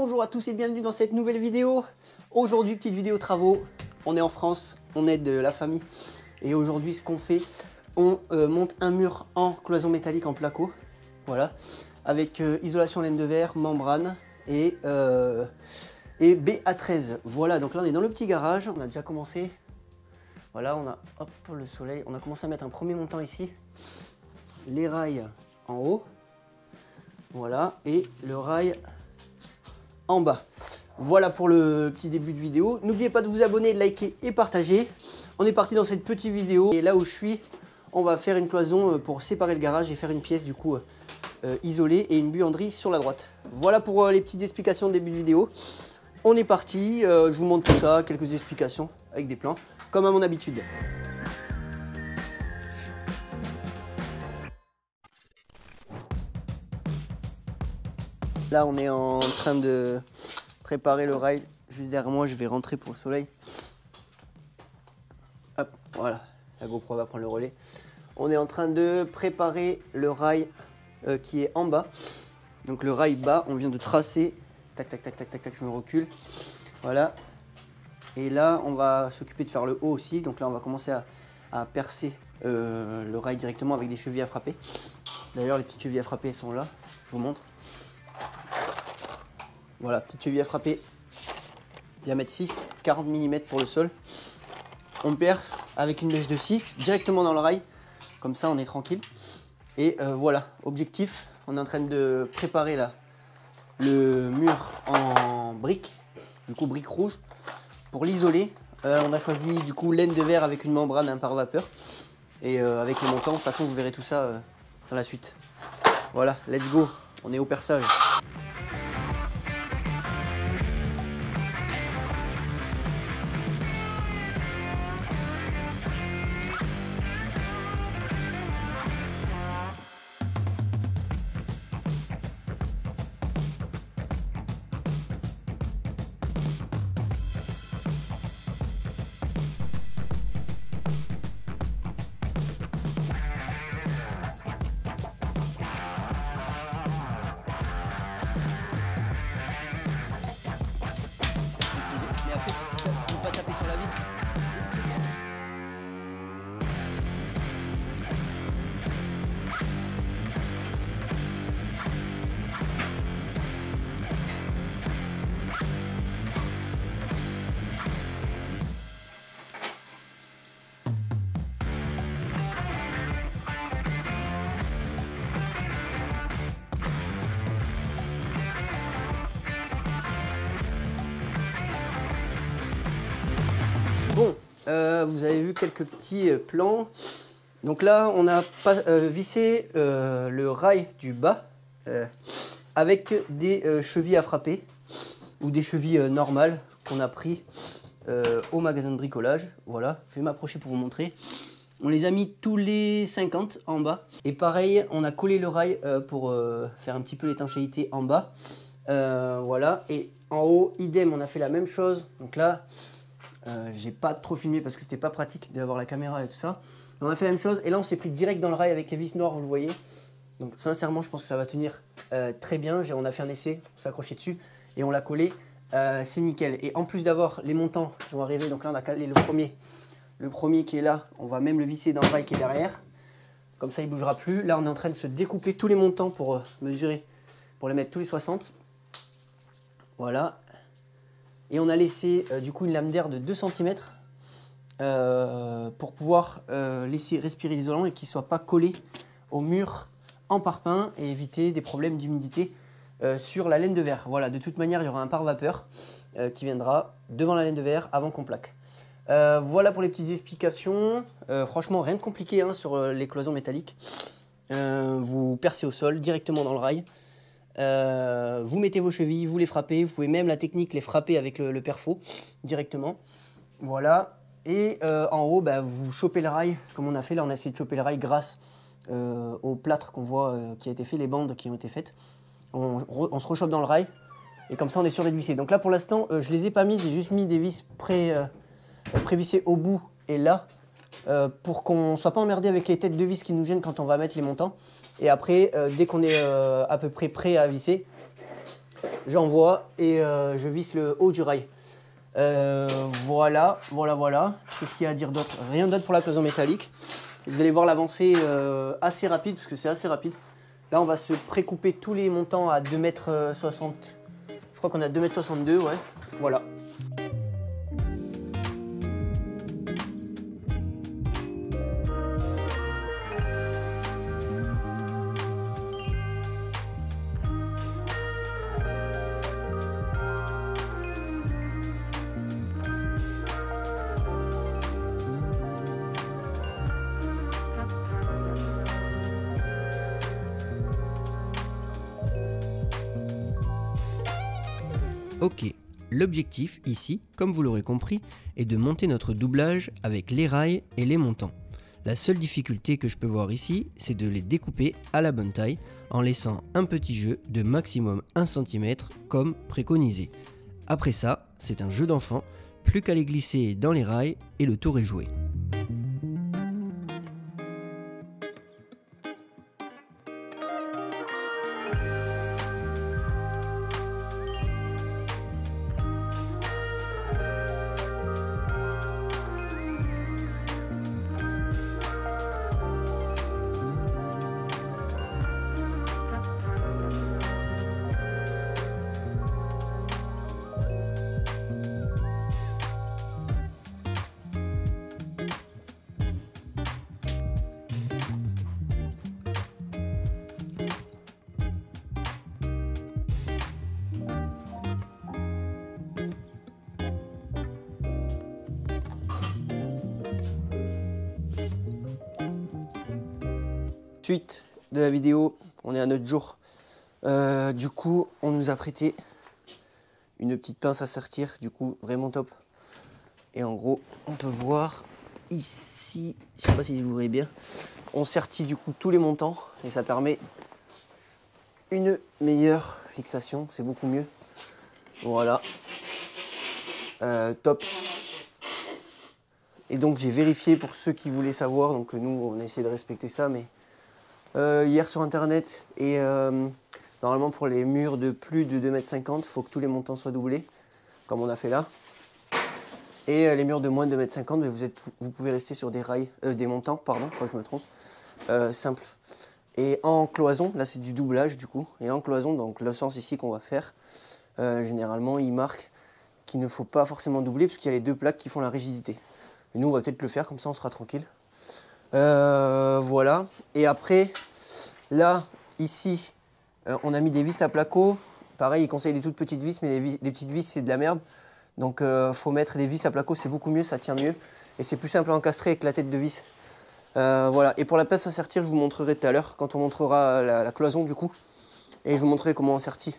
Bonjour à tous et bienvenue dans cette nouvelle vidéo. Aujourd'hui, petite vidéo travaux. On est en France, on aide la famille. Et aujourd'hui, ce qu'on fait, on monte un mur en cloison métallique en placo. Voilà. Avec isolation laine de verre, membrane et BA13. Voilà, donc là on est dans le petit garage. On a déjà commencé. Voilà, on a hop, le soleil. On a commencé à mettre un premier montant ici. Les rails en haut. Voilà, et le rail en bas. Voilà pour le petit début de vidéo. N'oubliez pas de vous abonner, de liker et partager. On est parti dans cette petite vidéo. Et là où je suis, on va faire une cloison pour séparer le garage et faire une pièce du coup isolée et une buanderie sur la droite. Voilà pour les petites explications de début de vidéo. On est parti, je vous montre tout ça, quelques explications avec des plans, comme à mon habitude. Là, on est en train de préparer le rail. Juste derrière moi, je vais rentrer pour le soleil. Hop, voilà, la GoPro va prendre le relais. On est en train de préparer le rail qui est en bas. Donc le rail bas, on vient de tracer. Tac, tac, tac, tac, tac, tac, je me recule. Voilà. Et là, on va s'occuper de faire le haut aussi. Donc là, on va commencer à percer le rail directement avec des chevilles à frapper. D'ailleurs, les petites chevilles à frapper sont là. Je vous montre. Voilà, petite cheville à frapper, diamètre 6, 40 mm pour le sol. On perce avec une mèche de 6 directement dans le rail, comme ça on est tranquille. Et voilà, objectif, on est en train de préparer là le mur en briques, du coup briques rouges, pour l'isoler. On a choisi du coup laine de verre avec une membrane par vapeur. Et avec le montant, de toute façon vous verrez tout ça dans la suite. Voilà, let's go, on est au perçage. Mais après, si tu ne veux pas taper sur la vis. Bon, vous avez vu quelques petits plans. Donc là, on a vissé le rail du bas avec des chevilles à frapper ou des chevilles normales qu'on a pris au magasin de bricolage. Voilà, je vais m'approcher pour vous montrer. On les a mis tous les 50 en bas. Et pareil, on a collé le rail pour faire un petit peu l'étanchéité en bas. Voilà, et en haut, idem, on a fait la même chose. Donc là, j'ai pas trop filmé parce que c'était pas pratique d'avoir la caméra et tout ça. Mais on a fait la même chose et là on s'est pris direct dans le rail avec les vis noires, vous le voyez. Donc sincèrement je pense que ça va tenir très bien. On a fait un essai, on s'est accroché dessus et on l'a collé, c'est nickel. Et en plus d'avoir les montants qui vont arriver, donc là on a calé le premier qui est là, on va même le visser dans le rail qui est derrière. Comme ça il bougera plus. Là on est en train de se découper tous les montants pour mesurer, pour les mettre tous les 60. Voilà. Et on a laissé du coup une lame d'air de 2 cm pour pouvoir laisser respirer l'isolant et qu'il ne soit pas collé au mur en parpaing et éviter des problèmes d'humidité sur la laine de verre. Voilà, de toute manière, il y aura un pare-vapeur qui viendra devant la laine de verre avant qu'on plaque. Voilà pour les petites explications. Franchement, rien de compliqué hein, sur les cloisons métalliques. Vous percez au sol directement dans le rail. Vous mettez vos chevilles, vous les frappez, vous pouvez même la technique les frapper avec le perfo directement. Voilà. Et en haut, bah, vous chopez le rail comme on a fait. Là, on a essayé de choper le rail grâce au plâtre qu'on voit qui a été fait, les bandes qui ont été faites. On se rechoppe dans le rail et comme ça, on est sûr d'être vissé. Donc là, pour l'instant, je les ai pas mises, j'ai juste mis des vis prévissées au bout et là pour qu'on ne soit pas emmerdé avec les têtes de vis qui nous gênent quand on va mettre les montants. Et après, dès qu'on est à peu près prêt à visser, j'envoie et je visse le haut du rail. Voilà. Qu'est-ce qu'il y a à dire d'autre? Rien d'autre pour la cloison métallique. Vous allez voir l'avancée assez rapide, parce que c'est assez rapide. Là, on va se précouper tous les montants à 2,60 m. Je crois qu'on a 2,62 m, ouais. Voilà. Ok, l'objectif ici, comme vous l'aurez compris, est de monter notre doublage avec les rails et les montants. La seule difficulté que je peux voir ici, c'est de les découper à la bonne taille en laissant un petit jeu de maximum 1 cm comme préconisé. Après ça, c'est un jeu d'enfant, plus qu'à les glisser dans les rails et le tour est joué. Suite de la vidéo, on est à notre jour. Du coup, on nous a prêté une petite pince à sertir, du coup, vraiment top. Et en gros, on peut voir ici, je sais pas si vous voyez bien, on sertit du coup tous les montants et ça permet une meilleure fixation, c'est beaucoup mieux. Voilà, top. Et donc j'ai vérifié pour ceux qui voulaient savoir, donc nous on a essayé de respecter ça, mais hier sur internet et normalement pour les murs de plus de 2,50 m, il faut que tous les montants soient doublés, comme on a fait là. Et les murs de moins de 2,50 m, vous pouvez rester sur des rails, des montants, pardon, je me trompe, simple. Et en cloison, là c'est du doublage du coup, et en cloison, donc le sens ici qu'on va faire, généralement il marque qu'il ne faut pas forcément doubler, parce qu'il y a les deux plaques qui font la rigidité. Et nous on va peut-être le faire, comme ça on sera tranquille. Voilà, et après, là, ici, on a mis des vis à placo. Pareil, ils conseillent des toutes petites vis, mais les petites vis c'est de la merde. Donc faut mettre des vis à placo, c'est beaucoup mieux, ça tient mieux. Et c'est plus simple à encastrer avec la tête de vis. Voilà, et pour la pince à sertir, je vous montrerai tout à l'heure, quand on montrera la cloison du coup. Et je vous montrerai comment on sertit.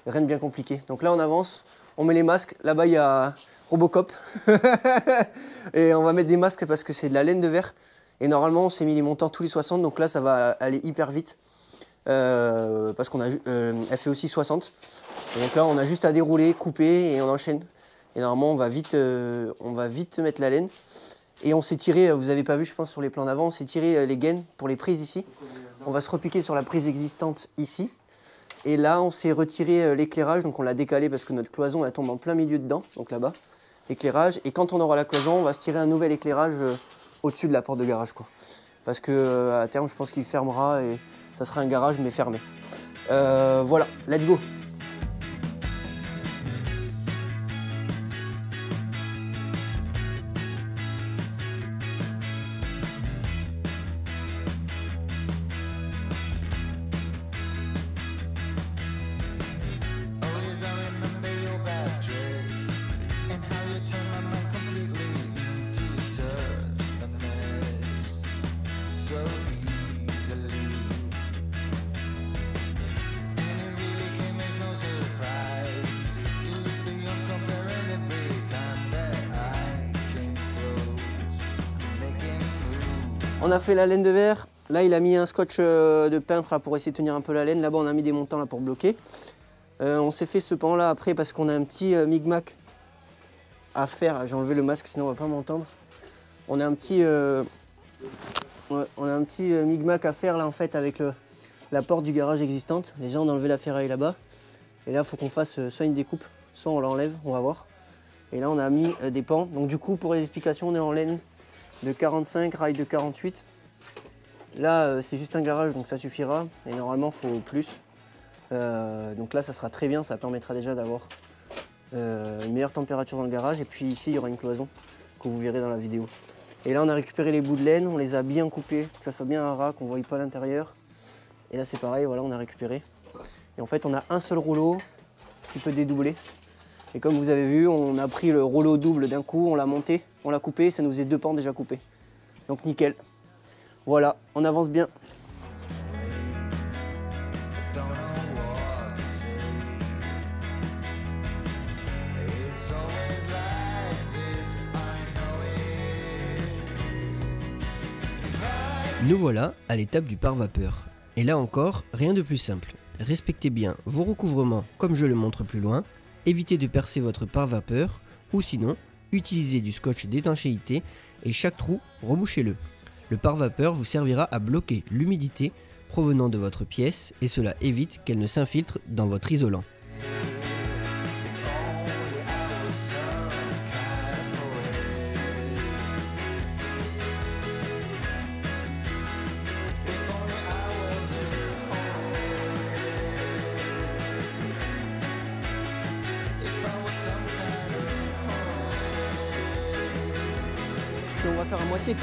Rien de bien compliqué. Donc là on avance, on met les masques. Là-bas il y a Robocop. Et on va mettre des masques parce que c'est de la laine de verre. Et normalement on s'est mis les montants tous les 60, donc là ça va aller hyper vite. Parce qu'on a, elle fait aussi 60. Et donc là on a juste à dérouler, couper et on enchaîne. Et normalement on va vite mettre la laine. Et on s'est tiré, vous n'avez pas vu je pense sur les plans d'avant, on s'est tiré les gaines pour les prises ici. On va se repiquer sur la prise existante ici. Et là on s'est retiré l'éclairage, donc on l'a décalé parce que notre cloison elle tombe en plein milieu dedans, donc là-bas. Éclairage. Et quand on aura la cloison, on va se tirer un nouvel éclairage au-dessus de la porte de garage, quoi. Parce que à terme je pense qu'il fermera et ça sera un garage mais fermé. Voilà, let's go. On a fait la laine de verre. Là, il a mis un scotch de peintre là, pour essayer de tenir un peu la laine. Là-bas, on a mis des montants là, pour bloquer. On s'est fait ce pan là après parce qu'on a un petit micmac à faire. J'ai enlevé le masque, sinon on va pas m'entendre. On a un petit, micmac à faire là en fait avec la porte du garage existante. Déjà, on a enlevé la ferraille là-bas. Et là, il faut qu'on fasse soit une découpe, soit on l'enlève, on va voir. Et là, on a mis des pans. Donc du coup, pour les explications, on est en laine de 45, rail de 48. Là, c'est juste un garage, donc ça suffira. Et normalement, il faut plus. Donc là, ça sera très bien. Ça permettra déjà d'avoir une meilleure température dans le garage. Et puis ici, il y aura une cloison que vous verrez dans la vidéo. Et là, on a récupéré les bouts de laine. On les a bien coupés, que ça soit bien à ras, qu'on ne voie pas l'intérieur. Et là, c'est pareil. Voilà, on a récupéré. Et en fait, on a un seul rouleau qui peut dédoubler. Et comme vous avez vu, on a pris le rouleau double d'un coup, on l'a monté, on l'a coupé, ça nous faisait 2 pans déjà coupés. Donc nickel. Voilà, on avance bien. Nous voilà à l'étape du pare-vapeur. Et là encore, rien de plus simple. Respectez bien vos recouvrements comme je le montre plus loin. Évitez de percer votre pare-vapeur ou sinon, utilisez du scotch d'étanchéité et chaque trou, rebouchez-le. Le pare-vapeur vous servira à bloquer l'humidité provenant de votre pièce et cela évite qu'elle ne s'infiltre dans votre isolant. On va faire à moitié.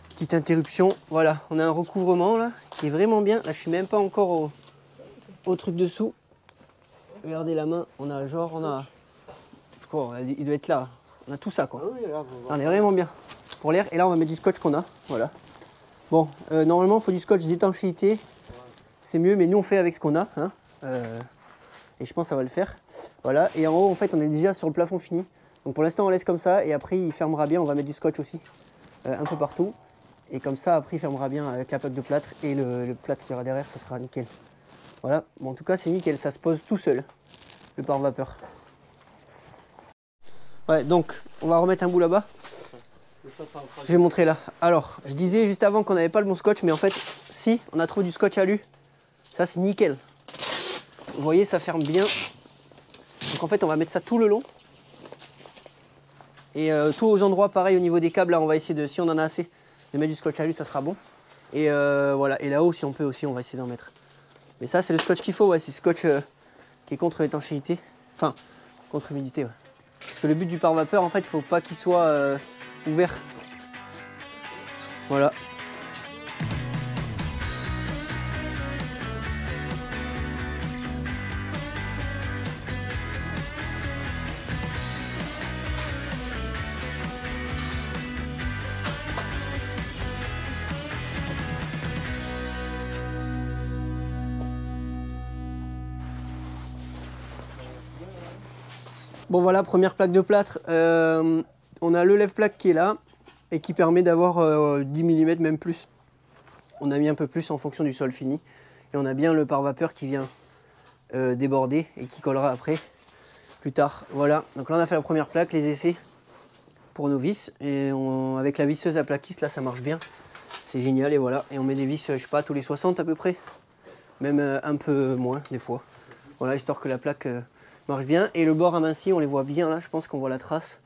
Petite interruption, voilà, on a un recouvrement là qui est vraiment bien. Là je suis même pas encore au truc dessous. Regardez la main, on a quoi, il doit être là. On a tout ça quoi. On est vraiment bien pour l'air. Et là on va mettre du scotch qu'on a. Voilà. Bon, normalement il faut du scotch d'étanchéité. C'est mieux, mais nous on fait avec ce qu'on a. Hein. Et je pense que ça va le faire. Voilà. Et en haut en fait on est déjà sur le plafond fini. Donc pour l'instant on laisse comme ça et après il fermera bien. On va mettre du scotch aussi. Un peu partout. Et comme ça après il fermera bien avec la plaque de plâtre. Et le plâtre qui aura derrière, ça sera nickel. Voilà, bon, en tout cas c'est nickel, ça se pose tout seul, le pare-vapeur. Ouais, donc on va remettre un bout là-bas. Je vais montrer là. Alors, je disais juste avant qu'on n'avait pas le bon scotch, mais en fait, si, on a trouvé du scotch alu. Ça c'est nickel. Vous voyez, ça ferme bien. Donc en fait, on va mettre ça tout le long. Et tous aux endroits, pareil au niveau des câbles, là on va essayer de, si on en a assez, de mettre du scotch alu, ça sera bon. Et voilà, et là-haut, si on peut aussi, on va essayer d'en mettre. Mais ça, c'est le scotch qu'il faut, ouais, c'est le scotch qui est contre l'étanchéité, enfin, contre l'humidité. Ouais. Parce que le but du pare-vapeur, en fait, il ne faut pas qu'il soit ouvert. Voilà. Bon voilà, première plaque de plâtre, on a le lève-plaque qui est là et qui permet d'avoir 10 mm même plus. On a mis un peu plus en fonction du sol fini et on a bien le pare-vapeur qui vient déborder et qui collera après, plus tard. Voilà, donc là on a fait la première plaque, les essais pour nos vis et avec la visseuse à plaquiste là ça marche bien. C'est génial et voilà, et on met des vis, je sais pas, tous les 60 à peu près, même un peu moins des fois. Voilà, histoire que la plaque marche bien. Et le bord aminci, on les voit bien là, je pense qu'on voit la trace.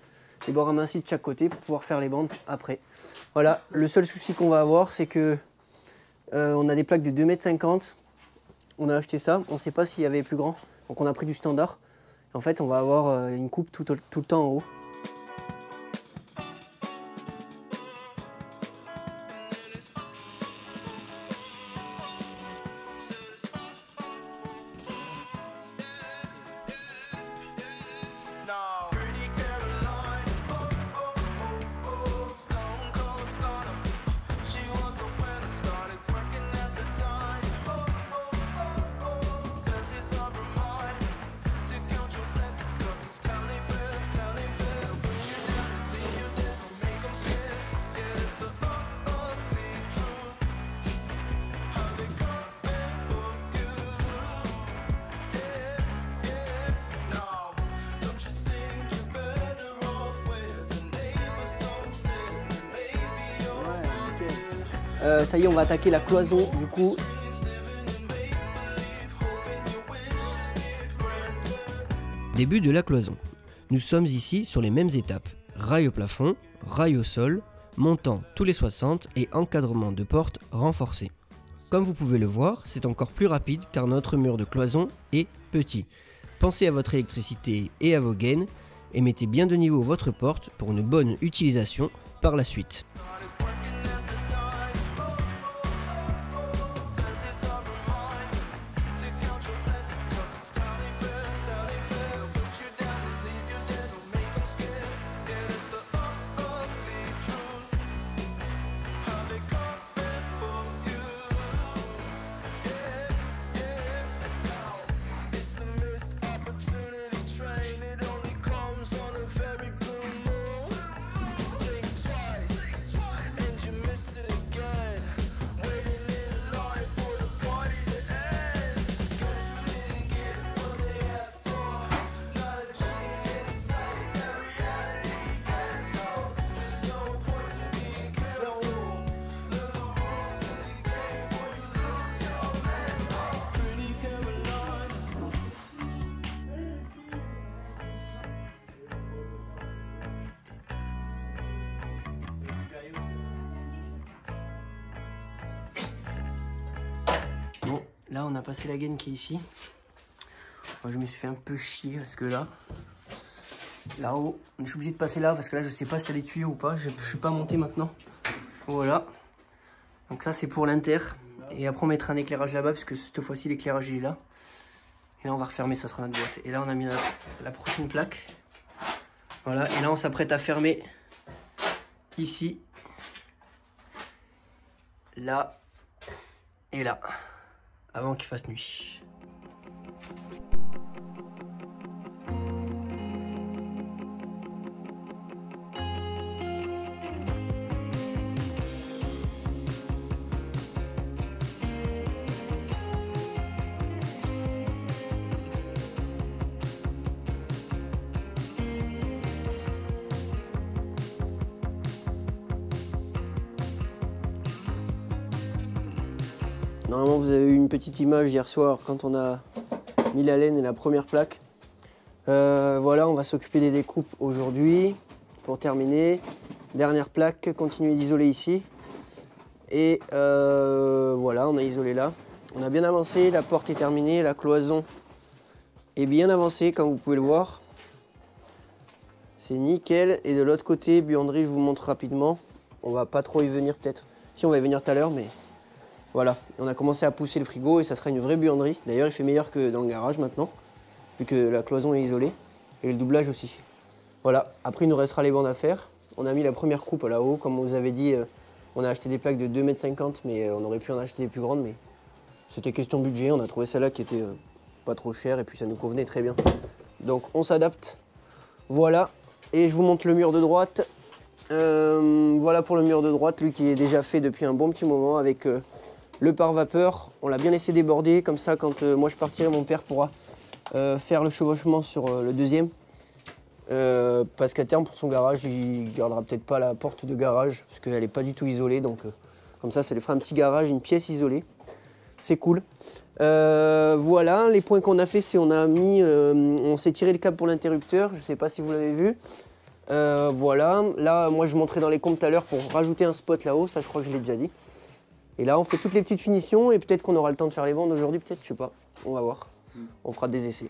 Les bords amincis de chaque côté pour pouvoir faire les bandes après. Voilà, le seul souci qu'on va avoir, c'est que on a des plaques de 2,50 m. On a acheté ça, on ne sait pas s'il y avait plus grand. Donc on a pris du standard. En fait, on va avoir une coupe tout le temps en haut. Ça y est, on va attaquer la cloison du coup. Début de la cloison. Nous sommes ici sur les mêmes étapes. Rail au plafond, rail au sol, montant tous les 60 et encadrement de porte renforcé. Comme vous pouvez le voir, c'est encore plus rapide car notre mur de cloison est petit. Pensez à votre électricité et à vos gaines et mettez bien de niveau votre porte pour une bonne utilisation par la suite. Bon, là on a passé la gaine qui est ici. Moi je me suis fait un peu chier parce que là-haut, je suis obligé de passer là parce que là je sais pas si elle est tuyau ou pas. Je suis pas monté maintenant. Voilà. Donc ça c'est pour l'inter. Et après on mettra un éclairage là-bas parce que cette fois-ci l'éclairage il est là. Et là on va refermer, ça sera notre boîte. Et là on a mis la prochaine plaque. Voilà, et là on s'apprête à fermer ici, là et là, avant qu'il fasse nuit. Normalement vous avez eu une petite image hier soir quand on a mis la laine et la première plaque. Voilà, on va s'occuper des découpes aujourd'hui pour terminer. Dernière plaque, continuer d'isoler ici. Et voilà, on a isolé là. On a bien avancé, la porte est terminée, la cloison est bien avancée comme vous pouvez le voir. C'est nickel. Et de l'autre côté, buanderie, je vous montre rapidement. On va pas trop y venir peut-être. Si, on va y venir tout à l'heure, mais... Voilà, on a commencé à pousser le frigo et ça sera une vraie buanderie. D'ailleurs, il fait meilleur que dans le garage maintenant, vu que la cloison est isolée. Et le doublage aussi. Voilà, après il nous restera les bandes à faire. On a mis la première coupe là-haut, comme on vous avait dit, on a acheté des plaques de 2,50 m, mais on aurait pu en acheter des plus grandes, mais c'était question budget. On a trouvé celle-là qui était pas trop chère et puis ça nous convenait très bien. Donc on s'adapte. Voilà, et je vous montre le mur de droite. Voilà pour le mur de droite, lui qui est déjà fait depuis un bon petit moment avec... le pare-vapeur, on l'a bien laissé déborder, comme ça quand moi je partirai, mon père pourra faire le chevauchement sur le deuxième. Parce qu'à terme, pour son garage, il gardera peut-être pas la porte de garage, parce qu'elle n'est pas du tout isolée. Donc comme ça lui fera un petit garage, une pièce isolée. C'est cool. Voilà, les points qu'on a fait, c'est on s'est tiré le câble pour l'interrupteur, je ne sais pas si vous l'avez vu. Voilà, là moi je montrais dans les comptes tout à l'heure pour rajouter un spot là-haut, ça je crois que je l'ai déjà dit. Et là, on fait toutes les petites finitions et peut-être qu'on aura le temps de faire les bandes aujourd'hui, peut-être, je sais pas. On va voir. On fera des essais.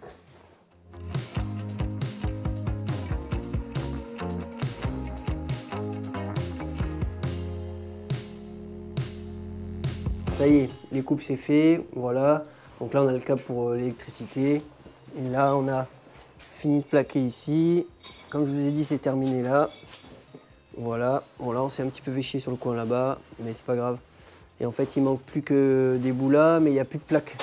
Ça y est, les coupes c'est fait, voilà. Donc là, on a le câble pour l'électricité. Et là, on a fini de plaquer ici. Comme je vous ai dit, c'est terminé là. Voilà. Bon, là, on s'est un petit peu véché sur le coin là-bas, mais c'est pas grave. Et en fait, il manque plus que des bouts là, mais il n'y a plus de plaques.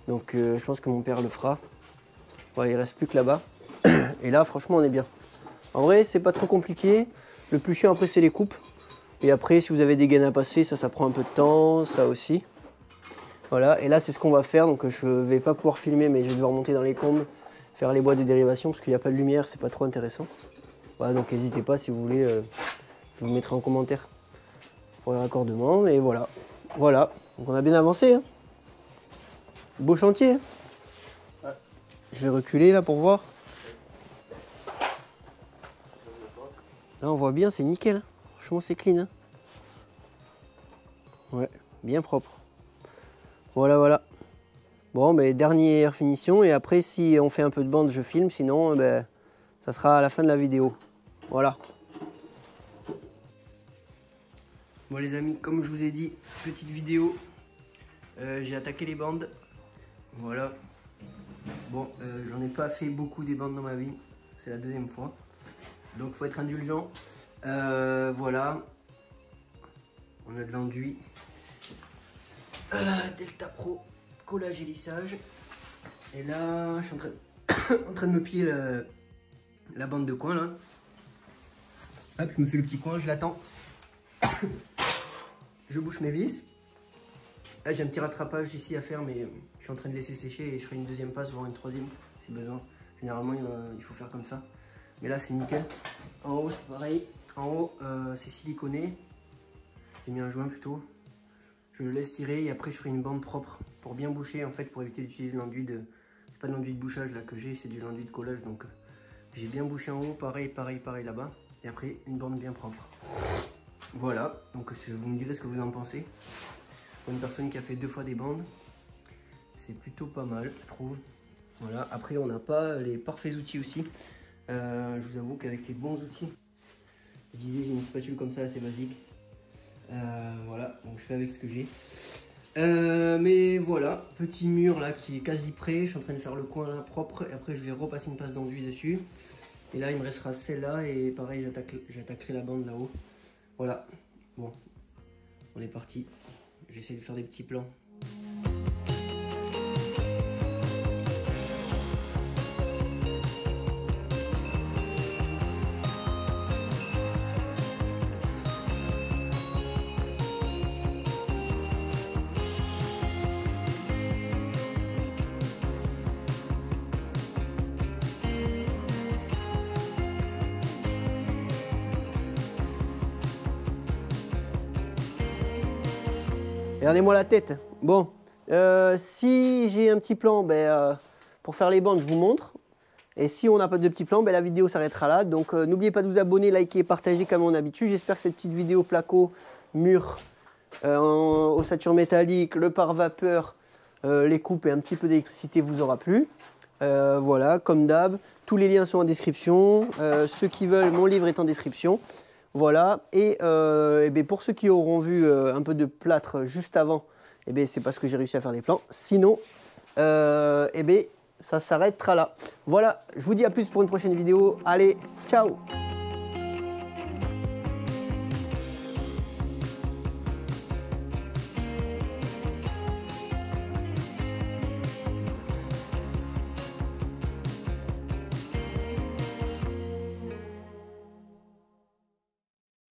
Donc je pense que mon père le fera. Voilà, il reste plus que là-bas. Et là, franchement, on est bien. En vrai, c'est pas trop compliqué. Le plus chiant après, c'est les coupes. Et après, si vous avez des gaines à passer, ça prend un peu de temps, ça aussi. Voilà, et là, c'est ce qu'on va faire. Donc je vais pas pouvoir filmer, mais je vais devoir monter dans les combles, faire les boîtes de dérivation, parce qu'il n'y a pas de lumière, c'est pas trop intéressant. Voilà, donc n'hésitez pas si vous voulez, je vous mettrai en commentaire. pour le raccordement. Et voilà. Voilà. Donc on a bien avancé. Hein. Beau chantier. Hein. Ouais. Je vais reculer là pour voir. Là on voit bien, c'est nickel. Hein. Franchement c'est clean. Hein. Ouais, bien propre. Voilà, voilà. Bon, mais dernière finition. Et après, si on fait un peu de bande, je filme. Sinon, ben, ça sera à la fin de la vidéo. Voilà. Bon les amis, comme je vous ai dit, petite vidéo. J'ai attaqué les bandes. Voilà. Bon, j'en ai pas fait beaucoup des bandes dans ma vie. C'est la deuxième fois. Donc, faut être indulgent. Voilà. On a de l'enduit. Delta Pro, collage et lissage. Et là, je suis en train de me plier la bande de coin là. Hop, je me fais le petit coin, je l'attends. Je bouche mes vis. Là, j'ai un petit rattrapage ici à faire, mais je suis en train de laisser sécher et je ferai une deuxième passe, voire une troisième si besoin. Généralement, il faut faire comme ça. Mais là, c'est nickel. En haut, c'est pareil. En haut, c'est siliconé. J'ai mis un joint plutôt. Je le laisse tirer et après je ferai une bande propre pour bien boucher en fait, pour éviter d'utiliser l'enduit de... C'est pas de l'enduit de bouchage là que j'ai, c'est de l'enduit de collage. Donc j'ai bien bouché en haut, pareil là-bas. Et après une bande bien propre. Voilà, donc vous me direz ce que vous en pensez. Pour une personne qui a fait 2 fois des bandes, c'est plutôt pas mal je trouve. Voilà, après on n'a pas les parfaits outils aussi. Je vous avoue qu'avec les bons outils, je disais j'ai une spatule comme ça assez basique. Voilà, donc je fais avec ce que j'ai. Mais voilà, petit mur là qui est quasi prêt. Je suis en train de faire le coin là propre. Et après je vais repasser une passe d'enduit dessus. Et là il me restera celle-là. Et pareil j'attaquerai la bande là-haut. Voilà, bon, on est parti. J'essaie de faire des petits plans. Regardez-moi la tête. Bon, si j'ai un petit plan, pour faire les bandes, je vous montre. Et si on n'a pas de petit plan, la vidéo s'arrêtera là. Donc n'oubliez pas de vous abonner, liker, partager comme on a l'habitude. J'espère que cette petite vidéo placo, mur, ossature métallique, le pare-vapeur, les coupes et un petit peu d'électricité vous aura plu. Voilà, comme d'hab, tous les liens sont en description. Ceux qui veulent, mon livre est en description. Voilà, et pour ceux qui auront vu un peu de plâtre juste avant, c'est parce que j'ai réussi à faire des plans. Sinon, ça s'arrêtera là. Voilà, je vous dis à plus pour une prochaine vidéo. Allez, ciao!